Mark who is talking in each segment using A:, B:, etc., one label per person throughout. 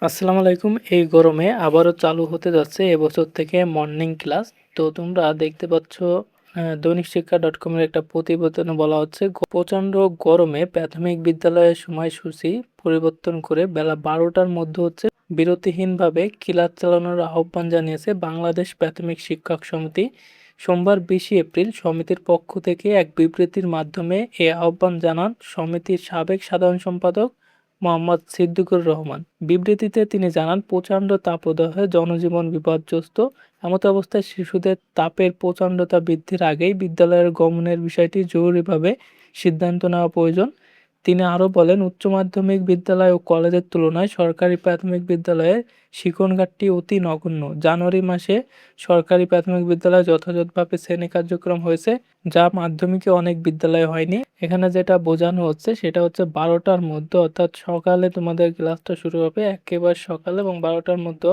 A: আসসালামু আলাইকুম। এই গরমে আবারও চালু হতে যাচ্ছে এবছর থেকে মর্নিং ক্লাস। তো তোমরা দেখতে পাচ্ছ দৈনিক শিক্ষা ডট কমের একটা প্রতিবেদনে বলা হচ্ছে প্রচণ্ড গরমে প্রাথমিক বিদ্যালয়ের সময়সূচি পরিবর্তন করে বেলা 12টার মধ্যে বিরতিহীনভাবে ক্লাস চালানোর আহ্বান জানিয়েছে বাংলাদেশ প্রাথমিক শিক্ষক সমিতি। সোমবার 20 এপ্রিল সমিতির পক্ষ থেকে এক বিবৃতির মাধ্যমে এ আহ্বান জানান সমিতির সাবেক সাধারণ সম্পাদক মোহাম্মদ সিদ্দিকুর রহমান। বিবৃতিতে তিনি জানান, প্রচণ্ড তাপদাহে জনজীবন বিপর্যস্ত। এমত অবস্থায় শিশুদের তাপের প্রচণ্ডতা বৃদ্ধির আগেই বিদ্যালয়ের গমনের বিষয়টি জরুরিভাবে সিদ্ধান্ত নেওয়া প্রয়োজন। তিনি আরও বলেন, উচ্চ মাধ্যমিক বিদ্যালয় ও কলেজের তুলনায় সরকারি প্রাথমিক বিদ্যালয়ের শিক্ষণঘাটতি অতি নগণ্য। জানুয়ারি মাসে সরকারি প্রাথমিক বিদ্যালয়ে যথাযথভাবে শ্রেণী কার্যক্রম হয়েছে, যা মাধ্যমিকে অনেক বিদ্যালয়ে হয়নি। এখানে যেটা বোঝানো হচ্ছে সেটা হচ্ছে 12টার মধ্যে, অর্থাৎ সকালে তোমাদের ক্লাসটা শুরু হবে একেবারে সকালে, এবং 12টার মধ্যে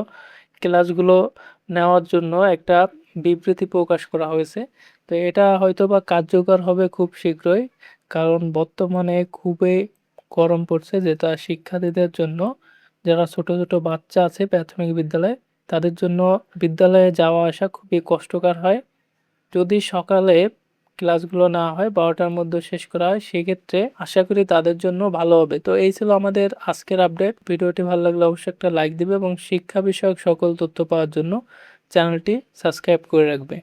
A: ক্লাসগুলো নেওয়ার জন্য একটা বিবৃতি প্রকাশ করা হয়েছে। তো এটা হয়তোবা কার্যকর হবে খুব শীঘ্রই, কারণ বর্তমানে খুবই গরম পড়ছে, যেটা শিক্ষার্থীদের জন্য, যারা ছোট ছোট বাচ্চা আছে প্রাথমিক বিদ্যালয়ে, তাদের জন্য বিদ্যালয়ে যাওয়া আসা খুবই কষ্টকর হয়। যদি সকালে ক্লাসগুলো না হয়, 12টার মধ্যে শেষ করা হয়, সেক্ষেত্রে আশা করি তাদের জন্য ভালো হবে। তো এই ছিল আমাদের আজকের আপডেট। ভিডিওটি ভালো লাগলে অবশ্যই একটা লাইক দিবে এবং শিক্ষা বিষয়ক সকল তথ্য পাওয়ার জন্য চ্যানেলটি সাবস্ক্রাইব করে রাখবে।